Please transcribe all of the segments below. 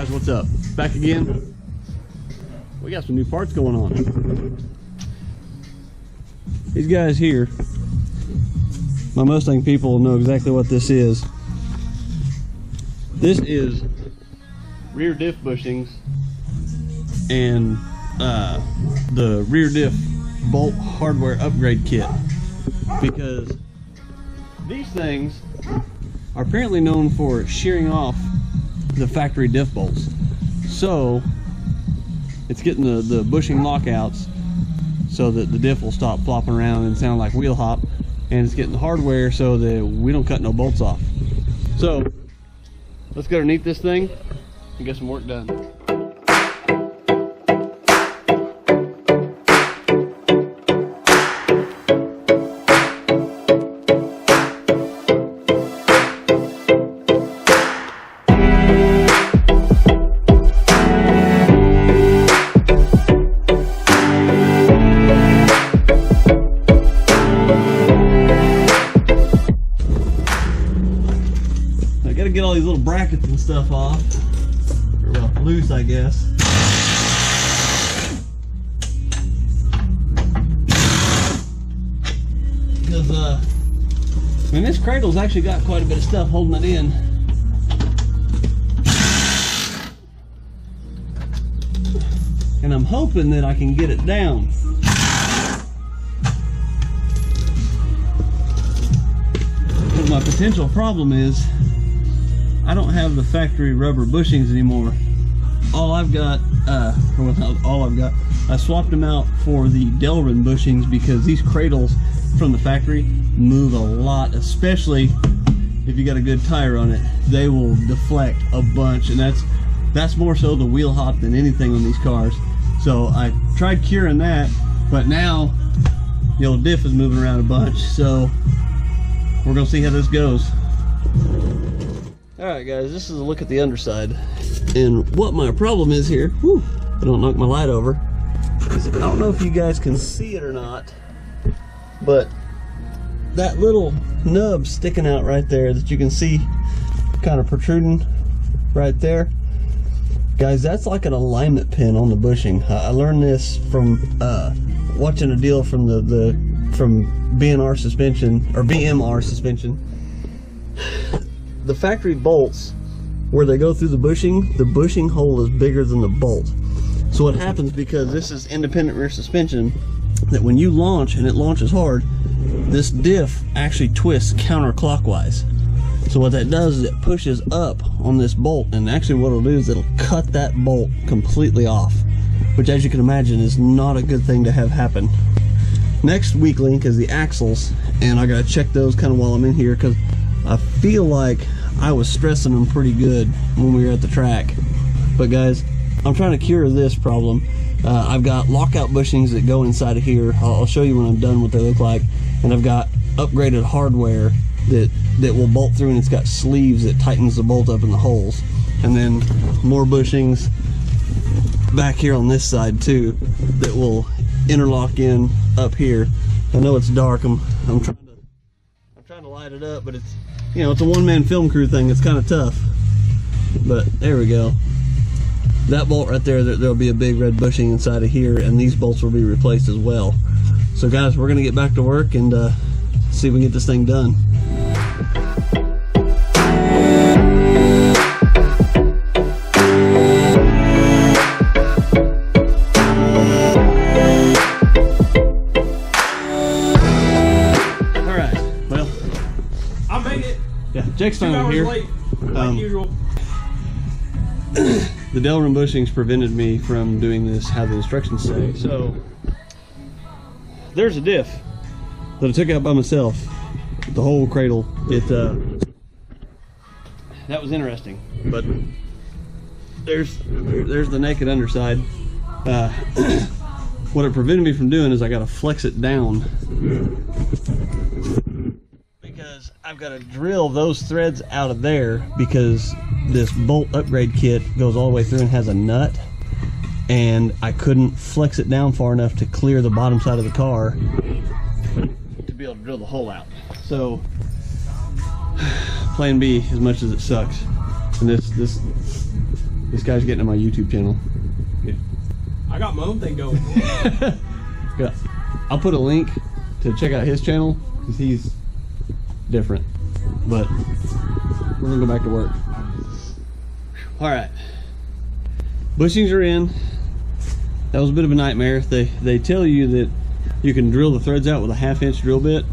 Guys, what's up? Back again. We got some new parts going on. These guys here, my Mustang people know exactly what this is. This is rear diff bushings and the rear diff bolt hardware upgrade kit, because these things are apparently known for shearing off the factory diff bolts. So it's getting the bushing lockouts so that the diff will stop flopping around and sound like wheel hop, and it's getting the hardware so that we don't cut no bolts off. So let's go underneath this thing and get some work done. Get all these little brackets and stuff off, or well, loose, I guess. Because I mean, this cradle's actually got quite a bit of stuff holding it in. And I'm hoping that I can get it down. Because my potential problem is I don't have the factory rubber bushings anymore. All I've got, I swapped them out for the Delrin bushings because these cradles from the factory move a lot, especially if you got a good tire on it. They will deflect a bunch, and that's more so the wheel hop than anything on these cars. So I tried curing that, but now the old diff is moving around a bunch, so we're gonna see how this goes. Alright guys, this is a look at the underside, and what my problem is here, whew, I don't knock my light over, is I don't know if you guys can see it or not, but that little nub sticking out right there that you can see kind of protruding right there, guys, that's like an alignment pin on the bushing. I learned this from watching a deal from from BNR suspension, or BMR suspension. The factory bolts, where they go through the bushing hole is bigger than the bolt. So what happens, because this is independent rear suspension, that when you launch and it launches hard, this diff actually twists counterclockwise. So what that does is it pushes up on this bolt, and actually what it'll do is it'll cut that bolt completely off, which, as you can imagine, is not a good thing to have happen. Next weak link is the axles, and I gotta check those kind of while I'm in here, because I feel like I was stressing them pretty good when we were at the track. But guys, I'm trying to cure this problem. I've got lockout bushings that go inside of here. I'll show you when I'm done what they look like. And I've got upgraded hardware that will bolt through, and it's got sleeves that tightens the bolt up in the holes. And then more bushings back here on this side too that will interlock in up here. I know it's dark. I'm trying to light it up, but it's, you know, it's a one-man film crew thing. It's kind of tough, but there we go. That bolt right there, there'll be a big red bushing inside of here, and these bolts will be replaced as well. So guys, we're gonna get back to work and see if we can get this thing done. Jake's finally here. Late, like usual. The Delrin bushings prevented me from doing this how the instructions say. So there's a diff that I took out by myself. The whole cradle. That was interesting. But there's the naked underside. What it prevented me from doing is I got to flex it down, because I've got to drill those threads out of there, because this bolt upgrade kit goes all the way through and has a nut, and I couldn't flex it down far enough to clear the bottom side of the car to be able to drill the hole out. So plan B, as much as it sucks. And this This guy's getting on my YouTube channel. I got my own thing going. Yeah, I'll put a link to check out his channel because he's different. But we're gonna go back to work. All right, bushings are in. That was a bit of a nightmare. They tell you that you can drill the threads out with a 1/2-inch drill bit.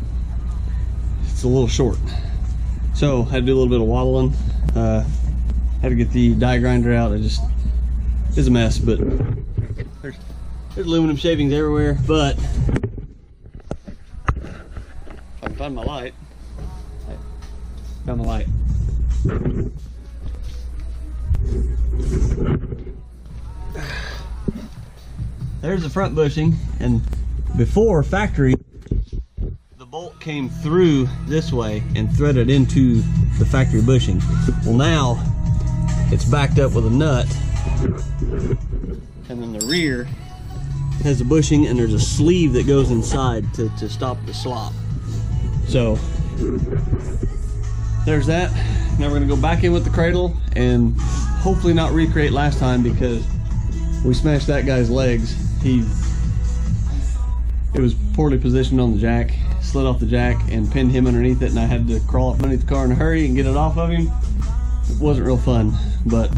It's a little short, so I had to do a little bit of waddling. Had to get the die grinder out. It's a mess, but there's aluminum shavings everywhere. But if I can find my light, found my light. There's the front bushing, and before factory, the bolt came through this way and threaded into the factory bushing. Well, now it's backed up with a nut, and then the rear has a bushing, and there's a sleeve that goes inside to stop the slop. So there's that. Now we're gonna go back in with the cradle and hopefully not recreate last time, because we smashed that guy's legs. It was poorly positioned on the jack, slid off the jack and pinned him underneath it, and I had to crawl up underneath the car in a hurry and get it off of him. It wasn't real fun, but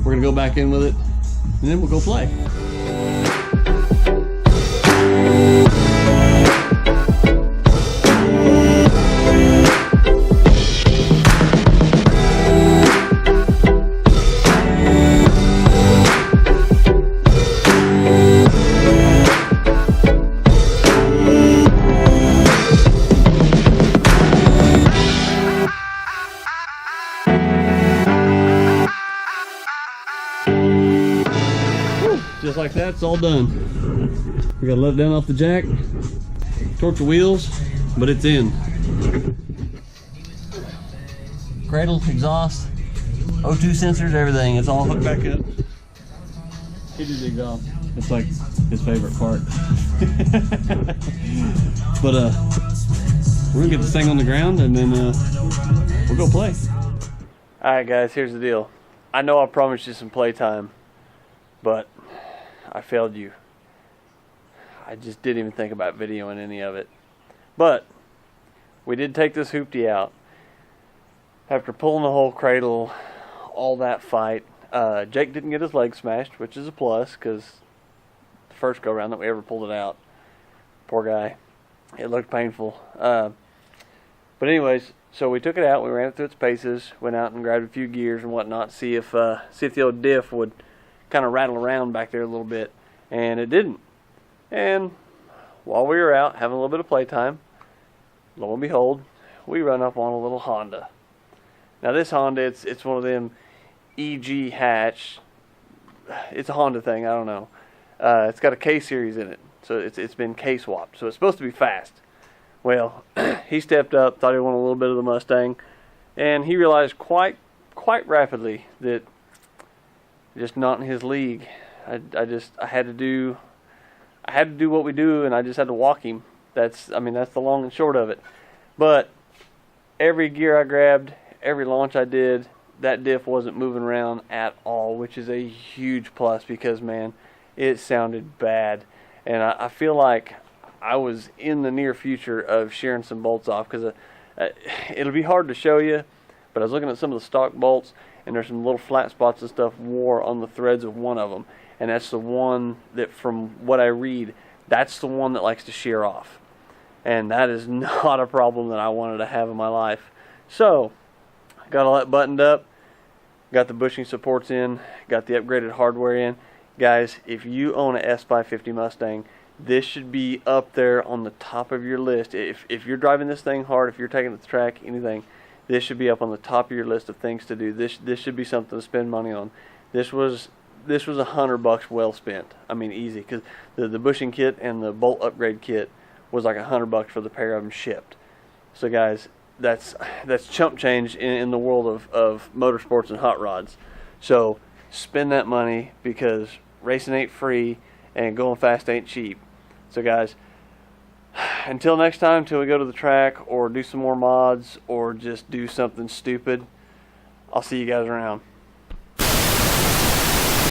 we're gonna go back in with it and then we'll go play. Just like that, it's all done. We gotta let it down off the jack, torque the wheels, but it's in. Cradle, exhaust, O2 sensors, everything. It's all hooked back up. He did the exhaust. It's like his favorite part. But we're gonna get this thing on the ground and then we'll go play. All right, guys, here's the deal. I know I promised you some playtime, but I failed you. I just didn't even think about videoing any of it. But we did take this hoopty out. After pulling the whole cradle, all that fight, Jake didn't get his leg smashed, which is a plus, because the first go around that we ever pulled it out, poor guy, it looked painful. But anyways, so we took it out, we ran it through its paces, went out and grabbed a few gears and whatnot, see if the old diff would kind of rattle around back there a little bit, and it didn't. And while we were out having a little bit of playtime, lo and behold, we run up on a little Honda. Now this Honda, it's one of them EG hatch. It's a Honda thing, I don't know. It's got a K series in it, so it's been K swapped, so it's supposed to be fast. Well, he stepped up, thought he wanted a little bit of the Mustang, and he realized quite rapidly that just not in his league. I had to do what we do, and I just had to walk him. That's the long and short of it. But every gear I grabbed, every launch I did, that diff wasn't moving around at all, which is a huge plus, because man, it sounded bad. And I feel like I was in the near future of shearing some bolts off, because it'll be hard to show you, but I was looking at some of the stock bolts, and there's some little flat spots and stuff wore on the threads of one of them, and that's the one that, from what I read, that's the one that likes to shear off, and that is not a problem that I wanted to have in my life. So I got all that buttoned up, got the bushing supports in, got the upgraded hardware in. Guys, if you own a S550 Mustang, this should be up there on the top of your list. If you're driving this thing hard, if you're taking it to the track, anything, this should be up on the top of your list of things to do. This should be something to spend money on. This was $100 well spent. I mean, easy, because the bushing kit and the bolt upgrade kit was like $100 for the pair of them shipped. So guys, that's chump change in the world of motorsports and hot rods. So spend that money, because racing ain't free and going fast ain't cheap. So guys, until next time, till we go to the track or do some more mods or just do something stupid, I'll see you guys around.